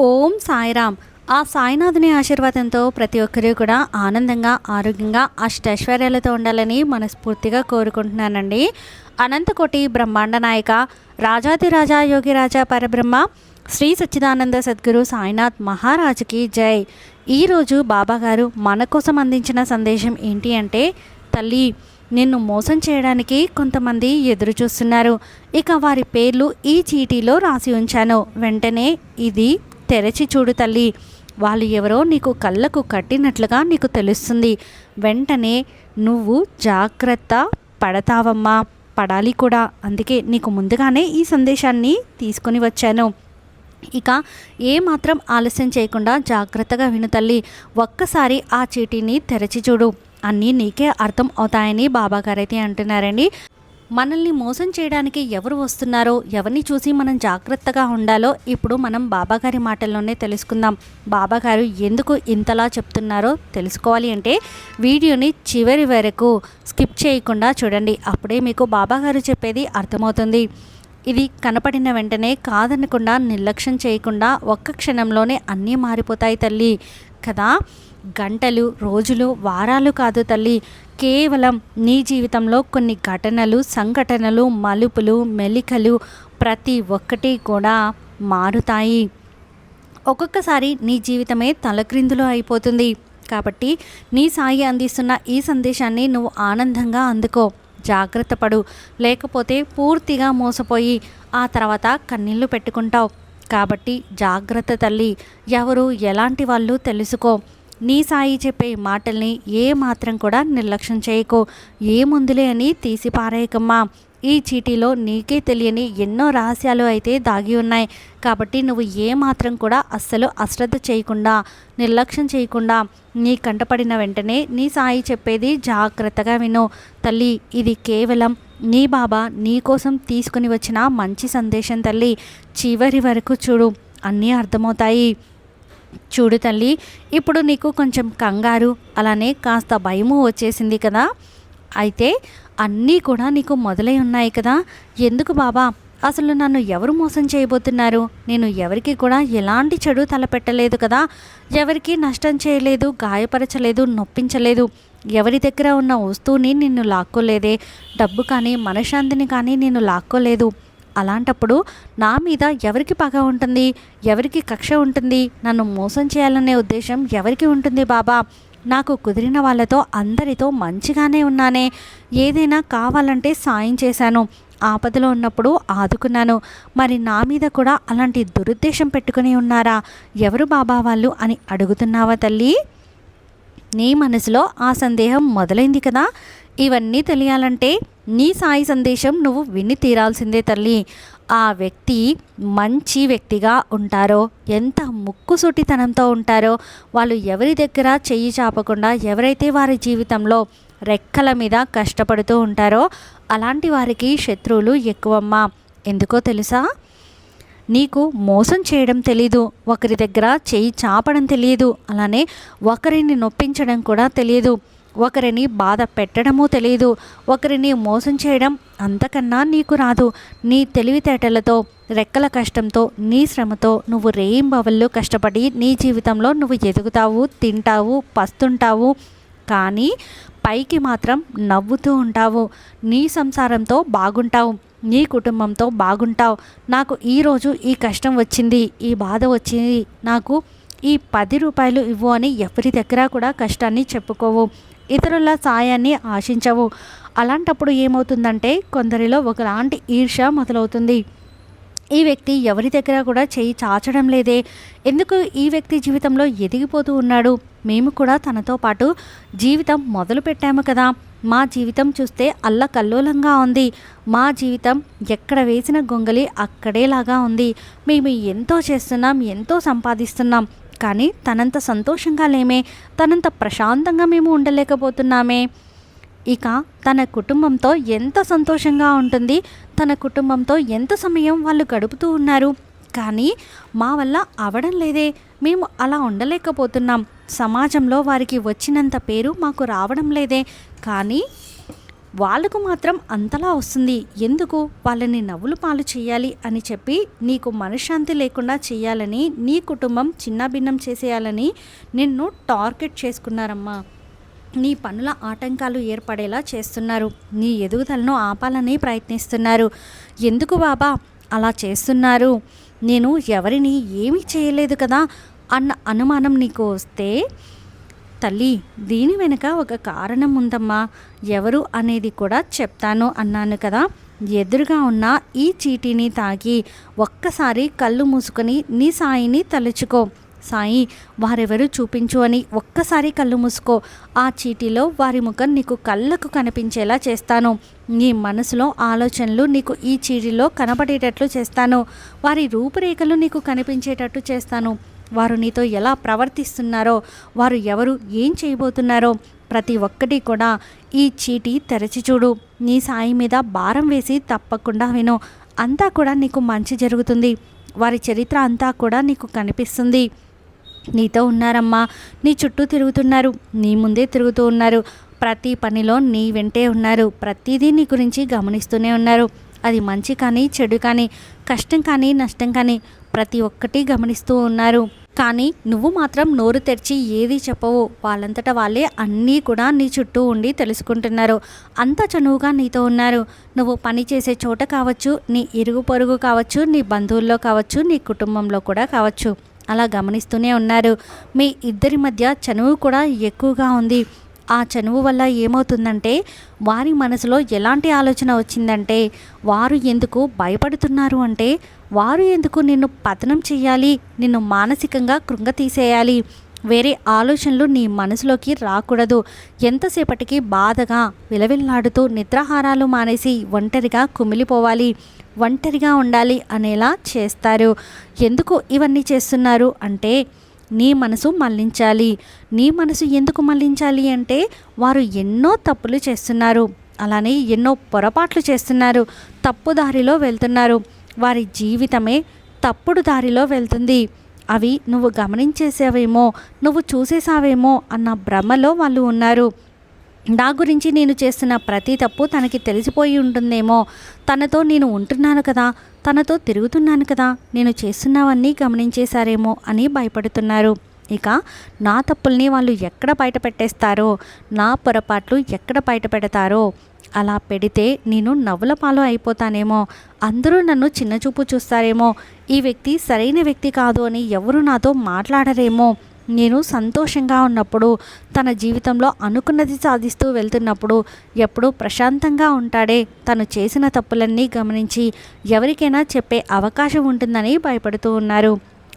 ఓం సాయిరామ్. ఆ సాయినాథుని ఆశీర్వాదంతో ప్రతి ఒక్కరూ కూడా ఆనందంగా, ఆరోగ్యంగా, అష్టైశ్వర్యాలతో ఉండాలని మనస్ఫూర్తిగా కోరుకుంటున్నానండి. అనంతకోటి బ్రహ్మాండ నాయక, రాజాదిరాజా యోగిరాజా పరబ్రహ్మ శ్రీ సచ్చిదానంద సద్గురు సాయినాథ్ మహారాజుకి జై. ఈరోజు బాబాగారు మన కోసం అందించిన సందేశం ఏంటి అంటే, తల్లి నిన్ను మోసం చేయడానికి కొంతమంది ఎదురు చూస్తున్నారు. ఇక వారి పేర్లు ఈ చీటీలో రాసి ఉంచాను. వెంటనే ఇది తెరచి చూడు తల్లి. వాళ్ళు ఎవరో నీకు కళ్ళకు కట్టినట్లుగా నీకు తెలుస్తుంది. వెంటనే నువ్వు జాగ్రత్త పడతావమ్మా, పడాలి కూడా. అందుకే నీకు ముందుగానే ఈ సందేశాన్ని తీసుకొని వచ్చాను. ఇక ఏమాత్రం ఆలస్యం చేయకుండా జాగ్రత్తగా విను తల్లి. ఒక్కసారి ఆ చీటీని తెరచి చూడు, అన్నీ నీకే అర్థం అవుతాయని బాబాగారైతే అంటున్నారండి. మనల్ని మోసం చేయడానికి ఎవరు వస్తున్నారో, ఎవరిని చూసి మనం జాగ్రత్తగా ఉండాలో ఇప్పుడు మనం బాబాగారి మాటల్లోనే తెలుసుకుందాం. బాబాగారు ఎందుకు ఇంతలా చెప్తున్నారో తెలుసుకోవాలి అంటే వీడియోని చివరి వరకు స్కిప్ చేయకుండా చూడండి. అప్పుడే మీకు బాబాగారు చెప్పేది అర్థమవుతుంది. ఇది కనపడిన వెంటనే కాదనకుండా, నిర్లక్ష్యం చేయకుండా ఒక్క క్షణంలోనే అన్నీ మారిపోతాయి తల్లి కదా. గంటలు, రోజులు, వారాలు కాదు తల్లి, కేవలం నీ జీవితంలో కొన్ని ఘటనలు, సంఘటనలు, మలుపులు, మెలికలు ప్రతి ఒక్కటి కూడా మారుతాయి. ఒక్కొక్కసారి నీ జీవితమే తలక్రిందులు అయిపోతుంది. కాబట్టి నీ సాయి అందిస్తున్న ఈ సందేశాన్ని నువ్వు ఆనందంగా అందుకో, జాగ్రత్త పడు. లేకపోతే పూర్తిగా మోసపోయి ఆ తర్వాత కన్నీళ్లు పెట్టుకుంటావు. కాబట్టి జాగ్రత్త తల్లి. ఎవరు ఎలాంటి వాళ్ళు తెలుసుకో. నీ సాయి చెప్పే మాటల్ని ఏ మాత్రం కూడా నిర్లక్ష్యం చేయకు. ఏముందులే అని తీసి పారేయకమ్మా. ఈ చీటీలో నీకే తెలియని ఎన్నో రహస్యాలు అయితే దాగి ఉన్నాయి. కాబట్టి నువ్వు ఏ మాత్రం కూడా అస్సలు అశ్రద్ధ చేయకుండా, నిర్లక్ష్యం చేయకుండా నీ కంటపడిన వెంటనే నీ సాయి చెప్పేది జాగ్రత్తగా విను తల్లి. ఇది కేవలం నీ బాబా నీ కోసం తీసుకుని వచ్చిన మంచి సందేశం తల్లి. చివరి వరకు చూడు, అన్నీ అర్థమవుతాయి. చూడు తల్లి, ఇప్పుడు నీకు కొంచెం కంగారు, అలానే కాస్త భయము వచ్చేసింది కదా. అయితే అన్నీ కూడా నీకు మొదలై ఉన్నాయి కదా. ఎందుకు బాబా, అసలు నన్ను ఎవరు మోసం చేయబోతున్నారు? నేను ఎవరికి కూడా ఎలాంటి చెడు తలపెట్టలేదు కదా. ఎవరికి నష్టం చేయలేదు, గాయపరచలేదు, నొప్పించలేదు. ఎవరి దగ్గర ఉన్న వస్తువుని నిన్ను లాక్కోలేదే. డబ్బు కానీ మనశ్శాంతిని కానీ నేను లాక్కోలేదు. అలాంటప్పుడు నా మీద ఎవరికి పగ ఉంటుంది, ఎవరికి కక్ష ఉంటుంది? నన్ను మోసం చేయాలనే ఉద్దేశం ఎవరికి ఉంటుంది బాబా? నాకు కుదిరిన వాళ్ళతో అందరితో మంచిగానే ఉన్నానే. ఏదైనా కావాలంటే సాయం చేశాను, ఆపదలో ఉన్నప్పుడు ఆదుకున్నాను. మరి నా మీద కూడా అలాంటి దురుద్దేశం పెట్టుకుని ఉన్నారా? ఎవరు బాబా వాళ్ళు అని అడుగుతున్నావా తల్లి? నీ మనసులో ఆ సందేహం మొదలైంది కదా. ఇవన్నీ తెలియాలంటే నీ సాయి సందేశం నువ్వు విని తీరాల్సిందే తల్లి. ఆ వ్యక్తి మంచి వ్యక్తిగా ఉంటారో, ఎంత ముక్కుసూటితనంతో ఉంటారో, వాళ్ళు ఎవరి దగ్గర చెయ్యి చాపకుండా, ఎవరైతే వారి జీవితంలో రెక్కల మీద కష్టపడుతూ ఉంటారో అలాంటి వారికి శత్రువులు ఎక్కువమ్మా. ఎందుకో తెలుసా? నీకు మోసం చేయడం తెలీదు, ఒకరి దగ్గర చెయ్యి చాపడం తెలియదు, అలానే ఒకరిని నొప్పించడం కూడా తెలియదు, ఒకరిని బాధ పెట్టడమూ తెలియదు. ఒకరిని మోసం చేయడం అంతకన్నా నీకు రాదు. నీ తెలివితేటలతో, రెక్కల కష్టంతో, నీ శ్రమతో నువ్వు రేయింబవళ్ళు కష్టపడి నీ జీవితంలో నువ్వు ఎదుగుతావు, తింటావు, పస్తుంటావు. కానీ పైకి మాత్రం నవ్వుతూ ఉంటావు. నీ సంసారంతో బాగుంటావు, నీ కుటుంబంతో బాగుంటావు. నాకు ఈరోజు ఈ కష్టం వచ్చింది, ఈ బాధ వచ్చింది, నాకు ఈ 10 రూపాయలు ఇవ్వు అని ఎవరి దగ్గర కూడా కష్టాన్ని చెప్పుకోవు, ఇతరుల సాయాన్ని ఆశించవు. అలాంటప్పుడు ఏమవుతుందంటే కొందరిలో ఒకలాంటి ఈర్ష్య మొదలవుతుంది. ఈ వ్యక్తి ఎవరి దగ్గర కూడా చేయి చాచడం లేదే, ఎందుకు ఈ వ్యక్తి జీవితంలో ఎదిగిపోతూ ఉన్నాడు? మేము కూడా తనతో పాటు జీవితం మొదలు పెట్టాము కదా. మా జీవితం చూస్తే అల్లకల్లోలంగా ఉంది. మా జీవితం ఎక్కడ వేసిన గొంగలి అక్కడేలాగా ఉంది. మేము ఎంతో చేస్తున్నాం, ఎంతో సంపాదిస్తున్నాం, కానీ తనంత సంతోషంగా లేమే, తనంత ప్రశాంతంగా మేము ఉండలేకపోతున్నామే. ఇక తన కుటుంబంతో ఎంత సంతోషంగా ఉంటుంది, తన కుటుంబంతో ఎంత సమయం వాళ్ళు గడుపుతూ ఉన్నారు. కానీ మా వల్ల అవడం లేదే, మేము అలా ఉండలేకపోతున్నాం. సమాజంలో వారికి వచ్చినంత పేరు మాకు రావడం లేదే. కానీ వాళ్ళకు మాత్రం అంతలా వస్తుంది, ఎందుకు వాళ్ళని నవ్వులు పాలు చేయాలి అని చెప్పి నీకు మనశ్శాంతి లేకుండా చేయాలని, నీ కుటుంబం చిన్నాభిన్నం చేసేయాలని నిన్ను టార్గెట్ చేసుకున్నారమ్మా. నీ పనుల ఆటంకాలు ఏర్పడేలా చేస్తున్నారు, నీ ఎదుగుదలను ఆపాలని ప్రయత్నిస్తున్నారు. ఎందుకు బాబా అలా చేస్తున్నారు? నేను ఎవరిని ఏమీ చేయలేదు కదా అన్న అనుమానం నీకు వస్తే, తల్లి దీని వెనుక ఒక కారణం ఉందమ్మా. ఎవరు అనేది కూడా చెప్తాను అన్నాను కదా. ఎదురుగా ఉన్న ఈ చీటీని తాగి ఒక్కసారి కళ్ళు మూసుకొని నీ సాయిని తలుచుకో. సాయి వారెవరు చూపించు అని ఒక్కసారి కళ్ళు మూసుకో. ఆ చీటీలో వారి ముఖం నీకు కళ్ళకు కనిపించేలా చేస్తాను. నీ మనసులో ఆలోచనలు నీకు ఈ చీటీలో కనబడేటట్లు చేస్తాను. వారి రూపురేఖలు నీకు కనిపించేటట్టు చేస్తాను. వారు నీతో ఎలా ప్రవర్తిస్తున్నారో, వారు ఎవరు, ఏం చేయబోతున్నారో ప్రతి ఒక్కటి కూడా ఈ చీటీ తెరచి చూడు. నీ సాయి మీద భారం వేసి తప్పకుండా విను. అంతా కూడా నీకు మంచి జరుగుతుంది. వారి చరిత్ర అంతా కూడా నీకు కనిపిస్తుంది. నీతో ఉన్నారమ్మా, నీ చుట్టూ తిరుగుతున్నారు, నీ ముందే తిరుగుతూ ఉన్నారు, ప్రతి పనిలో నీ వెంటే ఉన్నారు, ప్రతిదీ నీ గురించి గమనిస్తూనే ఉన్నారు. అది మంచి కానీ చెడు కానీ, కష్టం కానీ నష్టం కానీ ప్రతి ఒక్కటి గమనిస్తూ ఉన్నారు. కానీ నువ్వు మాత్రం నోరు తెరిచి ఏది చెప్పవు. వాళ్ళంతట వాళ్ళే అన్నీ కూడా నీ చుట్టూ ఉండి తెలుసుకుంటున్నారు. అంత చనువుగా నీతో ఉన్నారు. నువ్వు పని చేసే చోట కావచ్చు, నీ ఇరుగు పొరుగు కావచ్చు, నీ బంధువుల్లో కావచ్చు, నీ కుటుంబంలో కూడా కావచ్చు, అలా గమనిస్తూనే ఉన్నారు. మీ ఇద్దరి మధ్య చనువు కూడా ఎక్కువగా ఉంది. ఆ చనువు వల్ల ఏమవుతుందంటే, వారి మనసులో ఎలాంటి ఆలోచన వచ్చిందంటే, వారు ఎందుకు భయపడుతున్నారు అంటే, వారు ఎందుకు నిన్ను పతనం చేయాలి, నిన్ను మానసికంగా కృంగతీసేయాలి, వేరే ఆలోచనలు నీ మనసులోకి రాకూడదు. ఎంతసేపటికి బాధగా విలవిల్లాడుతూ నిద్రాహారాలు మానేసి ఒంటరిగా కుమిలిపోవాలి, ఒంటరిగా ఉండాలి అనేలా చేస్తారు. ఎందుకు ఇవన్నీ చేస్తున్నారు అంటే, నీ మనసు మళ్లించాలి. నీ మనసు ఎందుకు మళ్లించాలి అంటే, వారు ఎన్నో తప్పులు చేస్తున్నారు, అలానే ఎన్నో పొరపాట్లు చేస్తున్నారు, తప్పు దారిలో వెళ్తున్నారు. వారి జీవితమే తప్పుడు దారిలో వెళ్తుంది. అవి నువ్వు గమనించేసావేమో, నువ్వు చూసేసావేమో అన్న భ్రమలో వాళ్ళు ఉన్నారు. నా గురించి నేను చేస్తున్న ప్రతి తప్పు తనకి తెలిసిపోయి ఉంటుందేమో, తనతో నేను ఉంటున్నాను కదా, తనతో తిరుగుతున్నాను కదా, నేను చేస్తున్నవన్నీ గమనించేశారేమో అని భయపడుతున్నారు. ఇక నా తప్పుల్ని వాళ్ళు ఎక్కడ బయట పెట్టేస్తారో, నా పొరపాట్లు ఎక్కడ బయట పెడతారో, అలా పెడితే నేను నవ్వుల పాలు అయిపోతానేమో, అందరూ నన్ను చిన్నచూపు చూస్తారేమో, ఈ వ్యక్తి సరైన వ్యక్తి కాదు అని ఎవరు నాతో మాట్లాడరేమో, నేను సంతోషంగా ఉన్నప్పుడు, తన జీవితంలో అనుకున్నది సాధిస్తూ వెళ్తున్నప్పుడు ఎప్పుడూ ప్రశాంతంగా ఉంటాడే, తను చేసిన తప్పులన్నీ గమనించి ఎవరికైనా చెప్పే అవకాశం ఉంటుందని భయపడుతూ ఉన్నారు.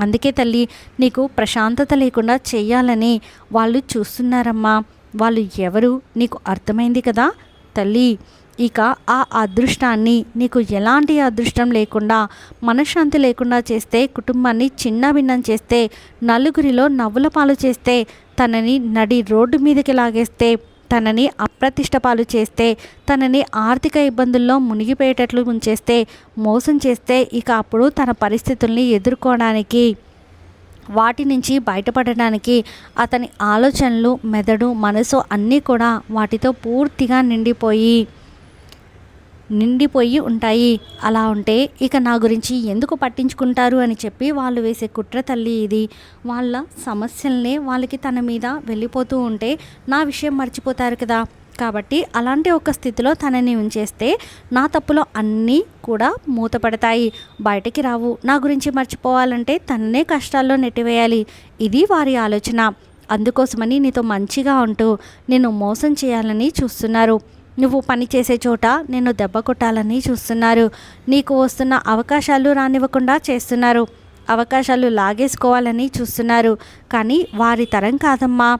అందుకే తల్లి, నీకు ప్రశాంతత లేకుండా చేయాలని వాళ్ళు చూస్తున్నారమ్మా. వాళ్ళు ఎవరు నీకు అర్థమైంది కదా తల్లి. ఇక ఆ అదృష్టాన్ని, నీకు ఎలాంటి అదృష్టం లేకుండా, మనశ్శాంతి లేకుండా చేస్తే, కుటుంబాన్ని చిన్నభిన్నం చేస్తే, నలుగురిలో నవ్వుల పాలు చేస్తే, తనని నడి రోడ్డు మీదకి లాగేస్తే, తనని అప్రతిష్ట పాలు చేస్తే, తనని ఆర్థిక ఇబ్బందుల్లో మునిగిపోయేటట్లు ఉంచేస్తే, మోసం చేస్తే, ఇక అప్పుడు తన పరిస్థితుల్ని ఎదుర్కోవడానికి, వాటి నుంచి బయటపడడానికి అతని ఆలోచనలు, మెదడు, మనసు అన్నీ కూడా వాటితో పూర్తిగా నిండిపోయి ఉంటాయి. అలా ఉంటే ఇక నా గురించి ఎందుకు పట్టించుకుంటారు అని చెప్పి వాళ్ళు వేసే కుట్ర తల్లి ఇది. వాళ్ళ సమస్యలనే వాళ్ళకి తన మీద వెళ్ళిపోతూ ఉంటే నా విషయం మర్చిపోతారు కదా. కాబట్టి అలాంటి ఒక స్థితిలో తనని ఉంచేస్తే నా తప్పులో అన్నీ కూడా మూతపడతాయి, బయటికి రావు. నా గురించి మర్చిపోవాలంటే తననే కష్టాల్లో నెట్టివేయాలి. ఇది వారి ఆలోచన. అందుకోసమని నీతో మంచిగా ఉంటూ నిన్ను మోసం చేయాలని చూస్తున్నారు. నువ్వు పని చేసే చోట నిన్ను దెబ్బ కొట్టాలని చూస్తున్నారు. నీకు వస్తున్న అవకాశాలు రానివ్వకుండా చేస్తున్నారు. అవకాశాలు లాగేసుకోవాలని చూస్తున్నారు. కానీ వారి తరం కాదమ్మా.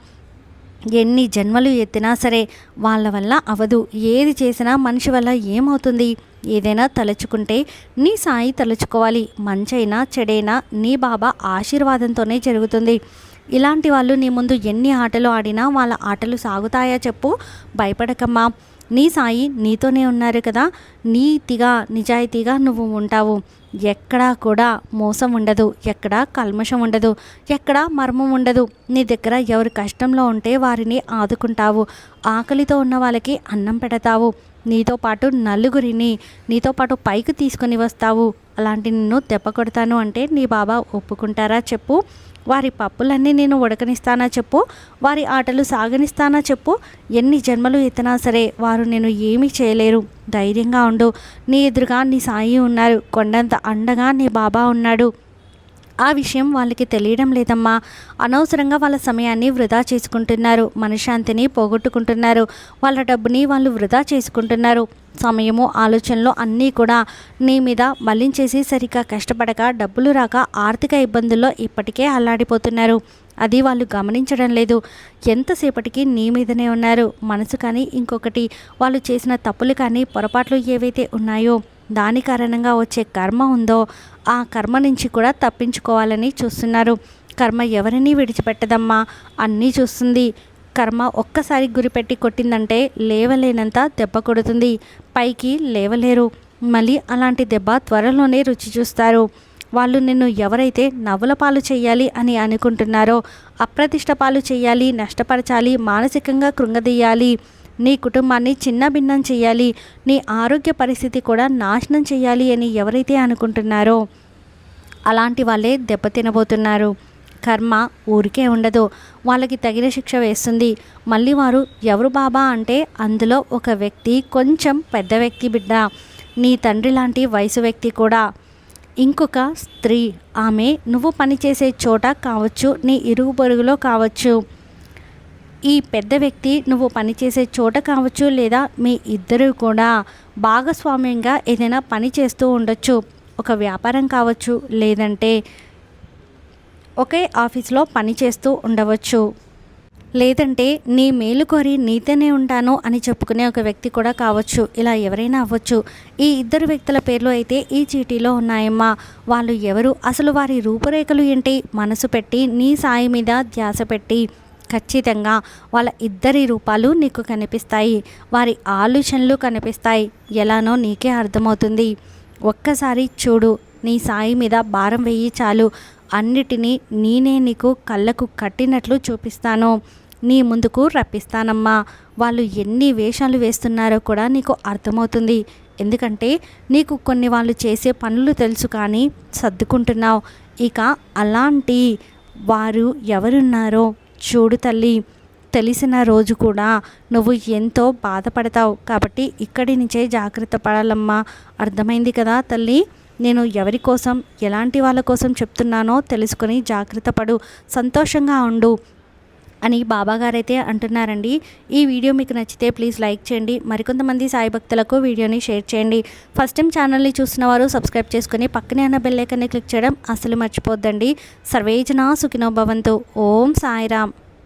ఎన్ని జన్మలు ఎత్తినా సరే వాళ్ళ వల్ల అవదు. ఏది చేసినా మనిషి వల్ల ఏమవుతుంది? ఏదైనా తలుచుకుంటే నీ సాయి తలుచుకోవాలి. మంచైనా చెడైనా నీ బాబా ఆశీర్వాదంతోనే జరుగుతుంది. ఇలాంటి వాళ్ళు నీ ముందు ఎన్ని ఆటలు ఆడినా వాళ్ళ ఆటలు సాగుతాయా చెప్పు? భయపడకమ్మా. నీ సాయి నీతోనే ఉన్నారు కదా, నీతిగా నిజాయితీగా నువ్వు ఉంటావు. ఎక్కడా కూడా మోసం ఉండదు, ఎక్కడా కల్మషం ఉండదు, ఎక్కడా మర్మం ఉండదు. నీ దగ్గర ఎవరు కష్టంలో ఉంటే వారిని ఆదుకుంటావు, ఆకలితో ఉన్న వాళ్ళకి అన్నం పెడతావు, నీతో పాటు నలుగురిని నీతో పాటు పైకి తీసుకొని వస్తావు. అలాంటి నిన్ను దెబ్బ కొడతాను అంటే నీ బాబా ఒప్పుకుంటారా చెప్పు? వారి పప్పులన్నీ నేను ఉడకనిస్తానా చెప్పు? వారి ఆటలు సాగనిస్తానా చెప్పు? ఎన్ని జన్మలు ఎత్తినా సరే వారు నేను ఏమీ చేయలేరు. ధైర్యంగా ఉండు. నీ ఎదురుగా నీ సాయి ఉన్నారు, కొండంత అండగా నీ బాబా ఉన్నాడు. ఆ విషయం వాళ్ళకి తెలియడం లేదమ్మా. అనవసరంగా వాళ్ళ సమయాన్ని వృధా చేసుకుంటున్నారు, మనశ్శాంతిని పోగొట్టుకుంటున్నారు, వాళ్ళ డబ్బుని వాళ్ళు వృధా చేసుకుంటున్నారు. సమయము ఆలోచనలు అన్నీ కూడా నీ మీద మళ్లించేసి సరిగ్గా కష్టపడక డబ్బులు రాక ఆర్థిక ఇబ్బందుల్లో ఇప్పటికే అల్లాడిపోతున్నారు. అది వాళ్ళు గమనించడం లేదు. ఎంతసేపటికి నీ మీదనే ఉన్నారు. మనసు కానీ ఇంకొకటి వాళ్ళు చేసిన తప్పులు కానీ పొరపాట్లు ఏవైతే ఉన్నాయో దాని కారణంగా వచ్చే కర్మ ఉందో ఆ కర్మ నుంచి కూడా తప్పించుకోవాలని చూస్తున్నారు. కర్మ ఎవరిని విడిచిపెట్టదమ్మా, అన్నీ చూస్తుంది. కర్మ ఒక్కసారి గురిపెట్టి కొట్టిందంటే లేవలేనంత దెబ్బ కొడుతుంది, పైకి లేవలేరు. మళ్ళీ అలాంటి దెబ్బ త్వరలోనే రుచి చూస్తారు. వాళ్ళు నిన్ను ఎవరైతే నవ్వుల పాలు చేయాలి అని అనుకుంటున్నారో, అప్రతిష్ట పాలు చేయాలి, నష్టపరచాలి, మానసికంగా కృంగదీయాలి, నీ కుటుంబాన్ని చిన్న భిన్నం చేయాలి, నీ ఆరోగ్య పరిస్థితి కూడా నాశనం చేయాలి అని ఎవరైతే అనుకుంటున్నారో అలాంటి వాళ్ళే దెబ్బతినబోతున్నారు. కర్మ ఊరికే ఉండదు, వాళ్ళకి తగిన శిక్ష వేస్తుంది. మళ్ళీ వారు ఎవరు బాబా అంటే అందులో ఒక వ్యక్తి కొంచెం పెద్ద వ్యక్తి బిడ్డ, నీ తండ్రి లాంటి వయసు వ్యక్తి కూడా. ఇంకొక స్త్రీ, ఆమె నువ్వు పనిచేసే చోట కావచ్చు, నీ ఇరుగు పొరుగులో కావచ్చు. ఈ పెద్ద వ్యక్తి నువ్వు పనిచేసే చోట కావచ్చు, లేదా మీ ఇద్దరు కూడా భాగస్వామ్యంగా ఏదైనా పని చేస్తూ ఉండొచ్చు. ఒక వ్యాపారం కావచ్చు, లేదంటే ఒకే ఆఫీస్లో పని చేస్తూ ఉండవచ్చు, లేదంటే నీ మేలు కోరి నీతోనే ఉంటాను అని చెప్పుకునే ఒక వ్యక్తి కూడా కావచ్చు. ఇలా ఎవరైనా అవ్వచ్చు. ఈ ఇద్దరు వ్యక్తుల పేర్లు అయితే ఈ చీటీలో ఉన్నాయమ్మా. వాళ్ళు ఎవరు, అసలు వారి రూపురేఖలు ఏంటి? మనసు పెట్టి నీ సాయి మీద ధ్యాస పెట్టి ఖచ్చితంగా వాళ్ళ ఇద్దరి రూపాలు నీకు కనిపిస్తాయి, వారి ఆలోచనలు కనిపిస్తాయి. ఎలానో నీకే అర్థమవుతుంది. ఒక్కసారి చూడు, నీ సాయి మీద భారం వేయి చాలు. అన్నిటినీ నేనే నీకు కళ్ళకు కట్టినట్లు చూపిస్తాను, నీ ముందుకు రప్పిస్తానమ్మా. వాళ్ళు ఎన్ని వేషాలు వేస్తున్నారో కూడా నీకు అర్థమవుతుంది. ఎందుకంటే నీకు కొన్ని వాళ్ళు చేసే పనులు తెలుసు, కానీ సర్దుకుంటున్నావు. ఇక అలాంటి వారు ఎవరున్నారో చూడు తల్లి. తెలిసిన రోజు కూడా నువ్వు ఎంతో బాధపడతావు. కాబట్టి ఇక్కడి నుంచే జాగ్రత్త పడాలమ్మా. అర్థమైంది కదా తల్లి? నేను ఎవరి కోసం, ఎలాంటి వాళ్ళ కోసం చెప్తున్నానో తెలుసుకొని జాగ్రత్త పడు, సంతోషంగా ఉండు అని బాబాగారైతే అంటున్నారండి. ఈ వీడియో మీకు నచ్చితే ప్లీజ్ లైక్ చేయండి. మరికొంతమంది సాయి భక్తులకు వీడియోని షేర్ చేయండి. ఫస్ట్ టైం ఛానల్ని చూసిన వారు సబ్స్క్రైబ్ చేసుకుని పక్కనే ఉన్న బెల్ ఐకాన్ని క్లిక్ చేయడం అసలు మర్చిపోద్దండి. సర్వేజన సుఖినో భవంతు. ఓం సాయిరామ్.